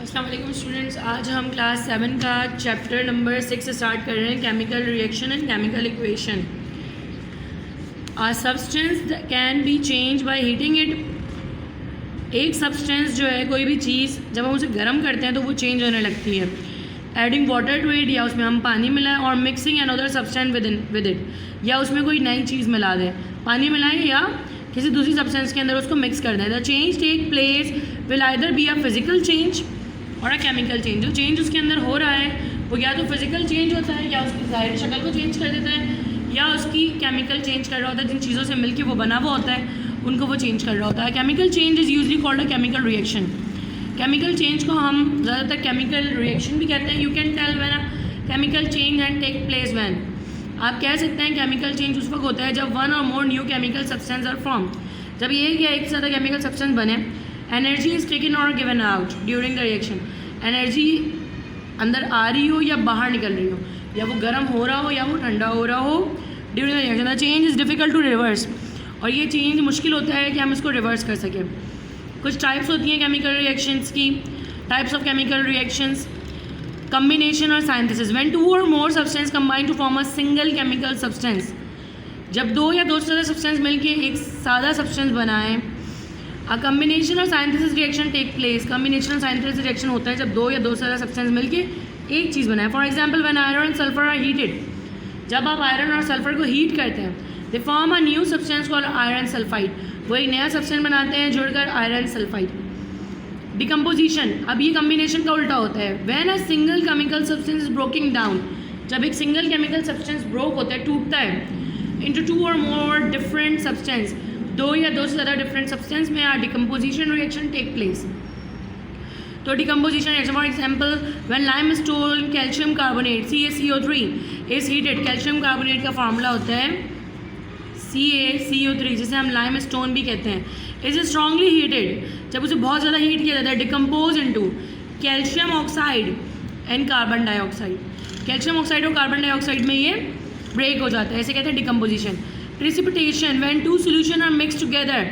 अस्सलाम वालेकुम स्टूडेंट्स, आज हम क्लास 7 का चैप्टर नंबर 6 स्टार्ट कर रहे हैं, chemical reaction and chemical equation. A substance can be change by heating it. एक सब्सटेंस जो है, कोई भी चीज़ जब हम उसे गर्म करते हैं तो वो चेंज होने लगती है। एडिंग वाटर टू इट, या उसमें हम पानी मिलाएं, और mixing another substance with it, या उसमें कोई नई चीज़ मिला दें, पानी मिलाएं या किसी दूसरी सब्सटेंस के अंदर उसको मिक्स कर दें। The change take place will either be a physical change or a chemical change. जो चेंज उसके अंदर हो रहा है वो या तो फिजिकल चेंज होता है, या उसकी ज़ाहिर शक्ल को चेंज कर देता है, या उसकी केमिकल चेंज कर रहा होता है। जिन चीज़ों से मिलकर वो बना हुआ होता है उनको वो चेंज कर रहा होता है। Chemical change is usually called a chemical reaction. Chemical change को हम ज़्यादातर केमिकल रिएक्शन भी कहते हैं। You can tell when a chemical change and take place when. आप कह सकते हैं केमिकल चेंज उस वक्त होता है जब one or more new chemical substance are form. जब एक या एक से ज़्यादा केमिकल सब्सटेंस बने, energy is taken or given out during the reaction. Energy अंदर आ रही हो या बाहर निकल रही हो, या वो गर्म हो रहा हो या वो ठंडा हो रहा हो during the reaction. The change is difficult to reverse, और ये चेंज मुश्किल होता है कि हम इसको रिवर्स कर सकें। कुछ टाइप्स होती हैं केमिकल रिएक्शंस की। Types of chemical reactions: combination और synthesis. When two or more substance combine to form a single chemical substance. जब दो या दो से ज़्यादा सब्सटेंस मिलकर एक सादा सब्सटेंस बनाएं। अ कम्बिनेशन और synthesis reaction take place. Combination और साइंथेसिस रिएक्शन होता है जब दो या दो से ज़्यादा सब्सटेंस मिलकर एक चीज़ बनाए। For example, when iron and sulphur are heated. जब आप आयरन और सल्फर को हीट करते हैं, they form a new substance called iron sulphide. वो एक नया सब्सटेंस बनाते हैं जुड़कर आयरन सल्फाइड। डिकम्पोजिशन, अब ये कम्बिनेशन का उल्टा होता है। When a single chemical substance is broking down. जब एक सिंगल केमिकल सब्सटेंस ब्रोक होता है, टूटता है into two or more different substance, दो या दो से ज़्यादा डिफरेंट सब्सटेंस में are decomposition reaction take place. तो decomposition reaction, for example, when limestone calcium carbonate CaCO3 is heated. Calcium carbonate का फार्मूला होता है CaCO3, जिसे हम लाइमस्टोन भी कहते हैं। Is strongly heated. जब उसे बहुत ज़्यादा हीट किया जाता है, decompose into calcium oxide and carbon dioxide. Calcium oxide और कार्बन डाइऑक्साइड में ये ब्रेक हो जाता है, ऐसे कहते हैं decomposition. Precipitation, when two solution are mix together.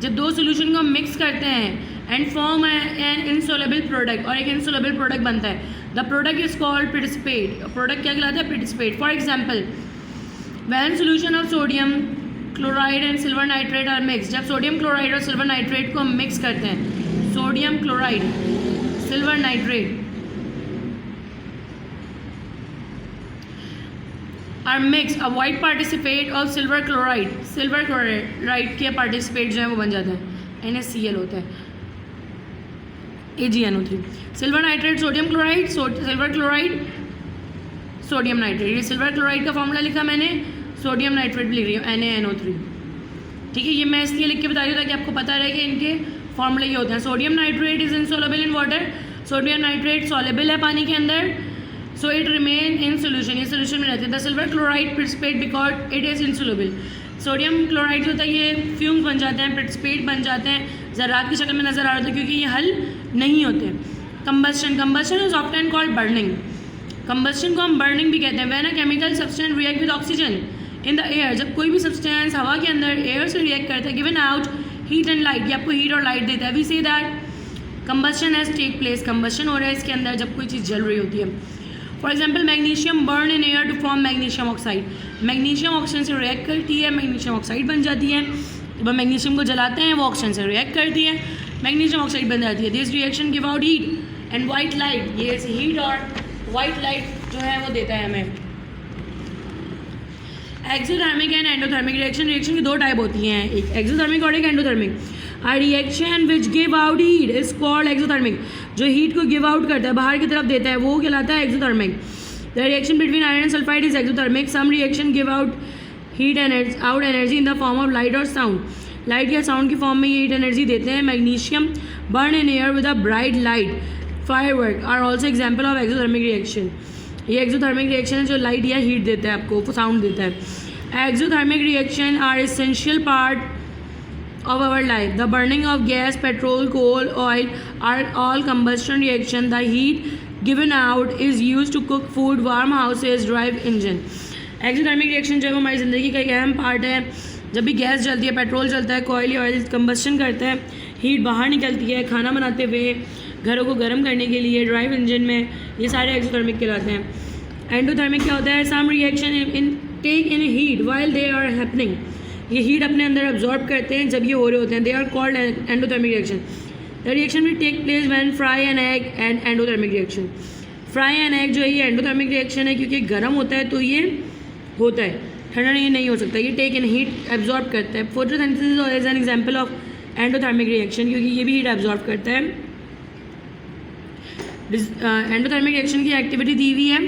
जब दो सोल्यूशन को मिक्स करते हैं and form an insoluble product, और एक इनसोलेबल प्रोडक्ट बनता है। The product is called precipitate. Product क्या कहलाता है? Precipitate. For example, when solution of sodium chloride and silver nitrate are mix. जब सोडियम क्लोराइड और सिल्वर नाइट्रेट को हम मिक्स करते हैं, sodium chloride silver nitrate are mix, a white participate of silver chloride. Silver chloride के participate जो है वो बन जाता है, NaCl होता है, AgNO3। Silver nitrate sodium chloride, silver chloride sodium nitrate. ये सिल्वर क्लोराइड का फॉर्मूला लिखा मैंने, सोडियम नाइट्रेट भी लिख रही हूँ, NaNO3। ठीक है, ये मैं इसलिए लिख के बता रही हूँ ताकि आपको पता रहे कि इनके फॉर्मूले ये होते हैं। Sodium nitrate is insoluble in water. Sodium nitrate soluble है पानी के अंदर, so it remain in solution. ये सोल्यूशन में रहते हैं। The silver chloride precipitate because it is insoluble. Sodium chloride जो होता है ये फ्यूम्स बन जाते हैं, प्रिसिपेट बन जाते हैं, ज़रात की शक्ल में नज़र आ रहे होते हैं क्योंकि ये हल नहीं होते। Combustion, combustion is often called burning. Combustion को हम बर्निंग भी कहते हैं। When a chemical substance react with oxygen in the air. जब कोई भी सब्सटेंस हवा के अंदर एयर से रिएक्ट करता है, given out heat and light, ये आपको हीट और लाइट देता है। We see that combustion has take place. Combustion हो रहा है इसके अंदर जब कोई चीज़ जल रही होती है। For example, magnesium burn in air to form magnesium oxide. Magnesium oxygen से रिएक्ट करती है, मैग्नीशियम ऑक्साइड बन जाती है। जब हम मैग्नीशियम को जलाते हैं वो ऑक्सीजन से रिएक्ट करती है, मैग्नीशियम ऑक्साइड बन जाती है। This reaction give out heat and white light. ये हीट और वाइट लाइट जो है वो देता है हमें। Exothermic and endothermic reaction. Reaction की दो टाइप होती हैं, एक एक्सोथर्मिक और एक endothermic. A reaction which give out heat is called exothermic. जो हीट को गिव आउट करता है, बाहर की तरफ देता है, वो कहलाता है exothermic. The reaction between iron and sulphide is exothermic. Some reaction give out heat energy in the form of light और साउंड। लाइट या साउंड की फॉर्म में ये हीट एनर्जी देते हैं। Magnesium burn in air with a bright light. Firework are also example of exothermic reaction. ये exothermic reaction है जो लाइट या हीट देता है, आपको साउंड देता है। Exothermic reaction are essential part of our life. The burning of gas, petrol, coal, oil are all combustion reaction. The heat given out is used to cook food, warm houses, drive engine. Exothermic reaction जो है वो हमारी ज़िंदगी का एक अहम part है। जब भी गैस जलती है, पेट्रोल जलता है, कोयल या ऑयल कंबस्शन करता है, हीट बाहर निकलती है खाना बनाते हुए, घरों को गर्म करने के लिए, ड्राइव इंजन में, ये सारे एक्सोथर्मिक कहलाते हैं। एंडोथर्मिक क्या होता है? Some reaction in take in heat while they are happening, ये हीट अपने अंदर एब्जॉर्ब करते हैं जब ये हो रहे होते हैं, they are called endothermic reaction. The reaction will take place when fry an egg and endothermic reaction. Fry an egg जो है ये एंडोथर्मिक रिएक्शन है, क्योंकि गर्म होता है तो ये होता है, ठंडा नहीं हो सकता, ये टेक इन हीट एब्जॉर्ब करता है। Photosynthesis is an example of endothermic reaction, क्योंकि ये भी हीट एब्जॉर्ब करता है। एंडोथर्मिक रिएक्शन की एक्टिविटी दी हुई है,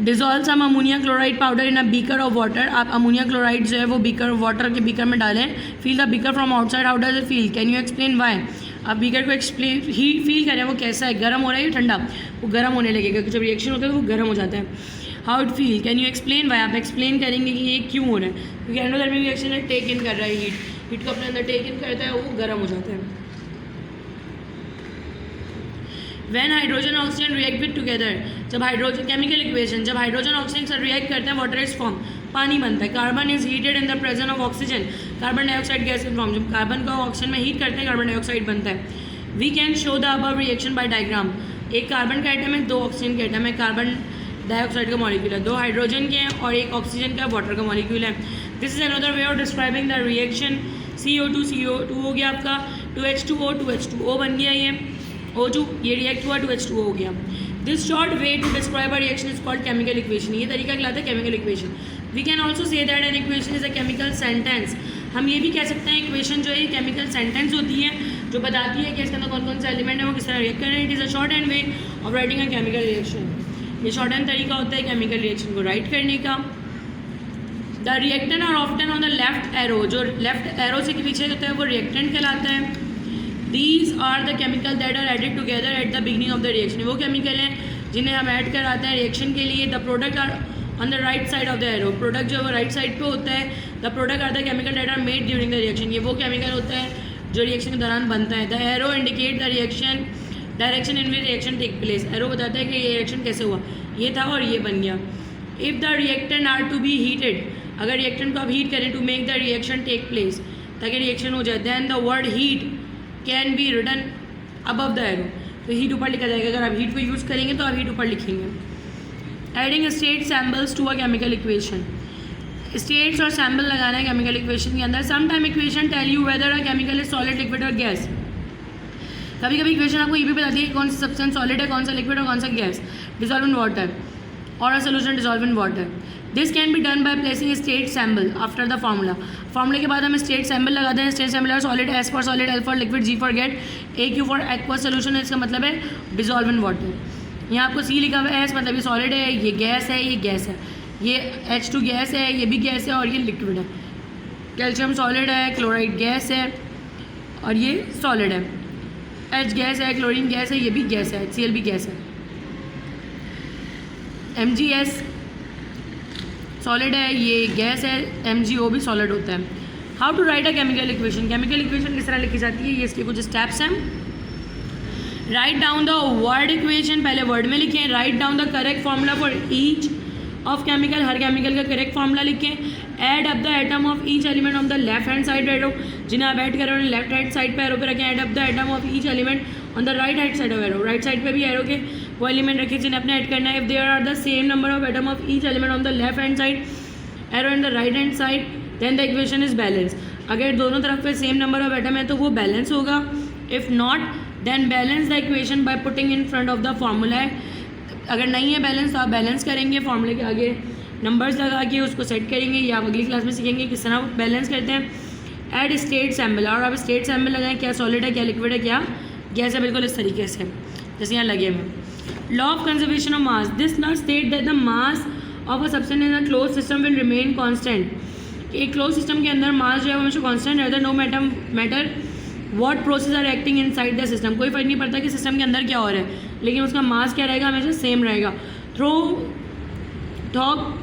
dissolve some ammonia chloride powder in a beaker of water. आप अमोनिया क्लोराइड जो है वो बीकर वाटर के बीकर में डालें। Feel the beaker from outside, how does it feel, can you explain why. आप बीकर को एक्सप्लेन ही फील करें वो कैसा है, गर्म हो रहा है या ठंडा, वो गर्म होने लगेगा, क्योंकि जब रिएक्शन होता है तो वो गर्म हो जाता है। How it feel, can you explain why, आप एक्सप्लेन करेंगे कि ये क्यों हो रहा है, क्योंकि एंडोथर्मिक रिएक्शन है, टेक इन कर रहा है हीट को अपने अंदर टेक इन करता है, वो गर्म हो जाता है। When hydrogen oxygen react with together, जब हाइड्रोजन केमिकल इक्वेशन, जब हाइड्रोजन ऑक्सीजन से रिएक्ट करते हैं वाटर इज फॉर्म, पानी बनता है। Carbon is heated in the presence of oxygen, carbon dioxide gas is form, जब कार्बन को ऑक्सीजन में हीट करते हैं कार्बन डाइऑक्साइड बनता है। We can show the above reaction by diagram. एक कार्बन का आइटम है, दो ऑक्सीजन के आइटम है, कार्बन डाइऑक्साइड का मॉलिक्यूल है, दो हाइड्रोजन के हैं और एक ऑक्सीजन का वाटर का मॉलिक्यूल है। This is another way of describing the reaction. CO2 हो गया आपका, 2H2O बन गया, ये O2 ये रिएक्ट हुआ, 2H2O हो गया। This short way to describe a reaction is called chemical equation. ये तरीका कहलाता है chemical equation. We can also say that an equation is a chemical sentence. हम ये भी कह सकते हैं इक्वेशन जो है ये केमिकल सेंटेंस होती है, जो बताती है कि इसके अंदर कौन कौन से एलिमेंट है वो किस तरह रिएक्ट कर रहे हैं। It is a shorthand way of writing a chemical reaction. ये शॉर्ट एंड तरीका होता है केमिकल रिएक्शन को राइट करने का। The reactant are often on the left arrow, जो लेफ्ट एरो से पीछे होता है वो रिएक्टेंट कहलाता है। These are the chemical that are added together at the beginning of the reaction। वो केमिकल हैं जिन्हें हम ऐड कराते हैं रिएक्शन के लिए। The product are on the right side of the arrow, product जो है वो राइट साइड पे होता है। The product are the chemical that are made during the reaction, ये वो केमिकल होता है जो रिएक्शन के दौरान बनता है। The arrow indicate the reaction direction in which reaction take place, arrow बताता है कि ये रिएक्शन कैसे हुआ, ये था और ये बन गया। If the reactant are to be heated, अगर रिएक्टेंट को आप हीट करें to make the reaction take place, ताकि रिएक्शन हो जाए, then the word heat can be written above the arrow, तो हीट ऊपर लिखा जाएगा। अगर आप हीट को यूज़ करेंगे तो आप हीट ऊपर लिखेंगे। Adding state symbols to a chemical equation, states और सैम्बल लगाना है केमिकल इक्वेशन के अंदर। Some time equation tell you whether a chemical is solid, liquid और गैस। कभी कभी इक्वेशन आपको ये भी बताती है कि कौन सा सब्सटेंस सॉलिड है, कौन सा लिक्विड और कौन सा गैस। डिसॉल्व इन वाटर और a solution dissolve in water. This can be done by placing state symbol after the formula. फार्मूले के बाद हम स्टेट सैम्बल लगाते हैं। State symbol are solid, s for solid, l for liquid, g for gate, a q for aqua solution है, इसका मतलब है डिसॉल्व इन वाटर। यहाँ आपको सी लिखा हुआ है, एस मतलब ये सॉलिड है, ये गैस है, ये गैस है, ये H2 गैस है, ये भी गैस है और ये लिक्विड है। कैल्शियम सॉलिड है, क्लोराइड गैस है और ये सॉलिड है। H गैस है, क्लोरीन गैस है, ये भी गैस है, HCl भी गैस है। MgS सॉलिड है, ये गैस है, MgO भी सॉलिड होता है। How to write a chemical equation, chemical equation किस तरह लिखी जाती है, ये इसके कुछ स्टेप्स हैं। Write down the word equation, पहले वर्ड में लिखें। Write down the correct formula for each of chemical, her chemical का करेक्ट फार्मूला लिखें। Add up the atom of each element on the left hand side arrow, जिन्हें आप add कर रहे हो लेफ्ट हैंड साइड पे एरो पे रखें। Add up the atom of each element on the right hand side of arrow, right side पे भी एरो के वो एलिमेंट रखें जिन्हें अपने ऐड करना है। If there are the same number of atom of each element on the left hand side arrow and the right hand side, then the equation is balance. अगर दोनों तरफ पे सेम नंबर ऑफ एटम है तो वो balance होगा। If not then balance the equation by putting in front of the formula. अगर नहीं है बैलेंस तो आप बैलेंस करेंगे, फार्मूले के आगे नंबर्स लगा के उसको सेट करेंगे, या अगली क्लास में सीखेंगे किस तरह बैलेंस करते हैं। ऐड स्टेट सैम्बल, और आप स्टेट सैम्बल लगाएं, क्या सॉलिड है, क्या लिक्विड है, क्या गैस है, बिल्कुल इस तरीके से जैसे यहाँ लगे हुए। Law of conservation of mass, this not state that the mass of a substance in a close system will remain constant. एक क्लोज सिस्टम के अंदर मास जो है वो हमेशा कॉन्स्टेंट रहता है, no matter what process are acting inside the system. कोई फर्क नहीं पड़ता कि सिस्टम के अंदर क्या हो रहा है, लेकिन उसका मास क्या रहेगा, हमेशा सेम रहेगा। थ्रो थॉक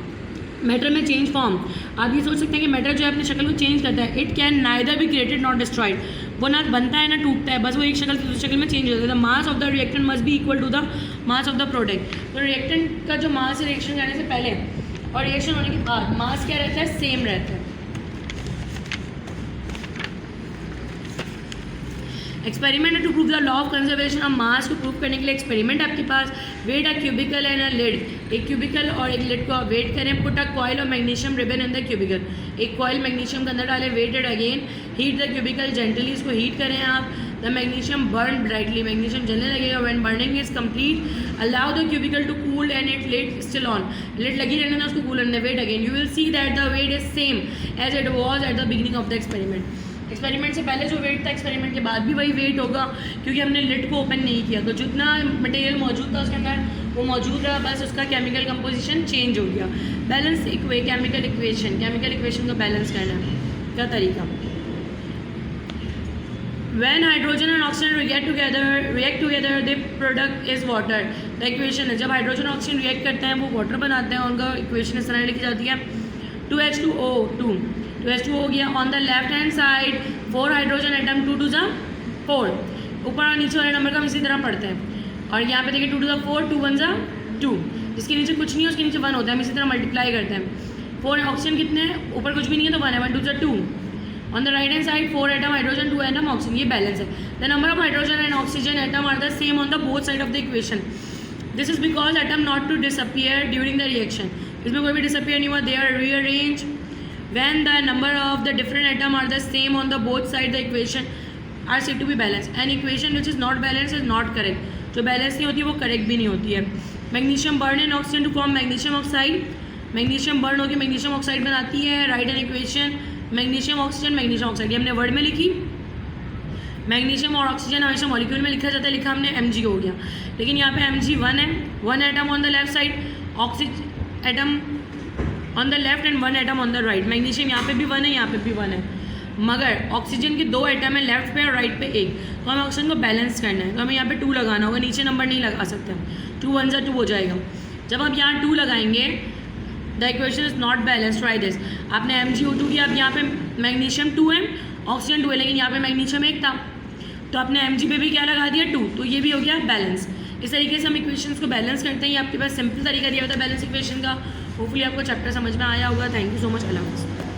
मैटर में चेंज फॉर्म, आप ये सोच सकते हैं कि मैटर जो है अपनी शक्ल को चेंज करता है। It can neither be created not destroyed, वो ना बनता है ना टूटता है, बस वो एक शक्ल से दूसरी शक्ल में चेंज हो जाता है। The mass of the reactant must be equal to the mass of the product. तो रिएक्टेंट का जो मास है रिएक्शन करने से पहले और रिएक्शन होने के बाद मास क्या रहता है, सेम रहता है। एक्सपेरिमेंट है to prove the law of conservation of mass, को प्रूव करने के लिए एक्सपेरिमेंट आपके पास। Weight a cubical and a lid, एक क्यूबिकल और एक लिड को आप वेट करें। Put a coil of magnesium ribbon in the cubical, एक कॉइल मैग्नीशियम के अंदर डालें। Weighted again, heat the cubical gently, इसको हीट करें आप। The magnesium burn brightly, magnesium जलने लगेगा। When burning is complete allow the cubical to cool and it lid still on, lid लगी रहने दें, उसको कूल करने। Weigh again, you will see that the weight is same as it was at the beginning of the experiment. Experiment से पहले जो wait था experiment के बाद भी वही वेट होगा, क्योंकि हमने लिड को ओपन नहीं किया। तो जितना मटेरियल मौजूद था उसके अंदर वो मौजूद रहा, बस उसका केमिकल कंपोजिशन चेंज हो गया। Balance chemical equation, chemical equation को बैलेंस करना का तरीका। When hydrogen and oxygen react together, the product is water. The equation है, जब हाइड्रोजन और ऑक्सीजन रिएक्ट करते हैं वो वाटर बनाते हैं, उनका इक्वेशन इस तरह लिखी जाती है 2H2O2, 2H2O हो गया। On the left hand side 4 hydrogen atom, 2 to the 4, ऊपर और नीचे वाले नंबर का हम इसी तरह पढ़ते हैं। और यहाँ पे देखिए 2 to the 4, 2 1 2, जिसके नीचे कुछ नहीं है उसके नीचे 1 होता है, हम इसी तरह मल्टीप्लाई करते हैं। 4 ऑक्सीजन कितने हैं, ऊपर कुछ भी नहीं है तो 1 है, 1 2 2। On the right hand side 4 atom hydrogen, 2 atom oxygen, ये बैलेंस है। The number of hydrogen and oxygen atom are the same on the both side of the equation. This is because atom not to disappear during the reaction, इसमें कोई भी disappear नहीं हुआ, they are rearrange. When the number of the different atom are the same on the both side the equation are said to be balanced. An equation which is not balanced is not correct. जो बैलेंस नहीं होती है वो correct भी नहीं होती है। Magnesium burn in oxygen to form magnesium oxide, magnesium burn होकर मैग्नीशियम ऑक्साइड बनाती है। Write an equation, magnesium oxygen magnesium oxide, ये हमने वर्ड में लिखी। मैग्नीशियम और ऑक्सीजन हमेशा मॉलिक्यूल में लिखा जाता है, लिखा हमने Mg हो गया, लेकिन यहाँ पे Mg 1 है, 1 atom on the left side, oxygen atom on the left and 1 atom on the right. Magnesium यहाँ पे भी 1 है, यहाँ पे भी 1 है, मगर ऑक्सीजन के 2 एटम है लेफ्ट पे और राइट पे 1, तो हमें ऑक्सीजन को बैलेंस करना है, तो हमें यहाँ पे 2 लगाना होगा, नीचे नंबर नहीं लगा सकते, 2 1 2 हो जाएगा। जब आप यहाँ 2 लगाएंगे the equation is not balance, try this. आपने MgO2 किया, अब यहाँ पे मैग्नीशियम 2 है, ऑक्सीजन 2 है, लेकिन यहाँ पे मैग्नीशियम 1 था, तो आपने Mg पे भी क्या लगा दिया 2, तो ये भी हो गया बैलेंस। इस तरीके से हम इक्वेशंस को बैलेंस करते हैं। ये आपके पास सिंपल तरीका दिया होता है बैलेंस इक्वेशन का। होपफुली आपको चैप्टर समझ में आया होगा। थैंक यू सो मच, अल्लाह हाफ़िज़।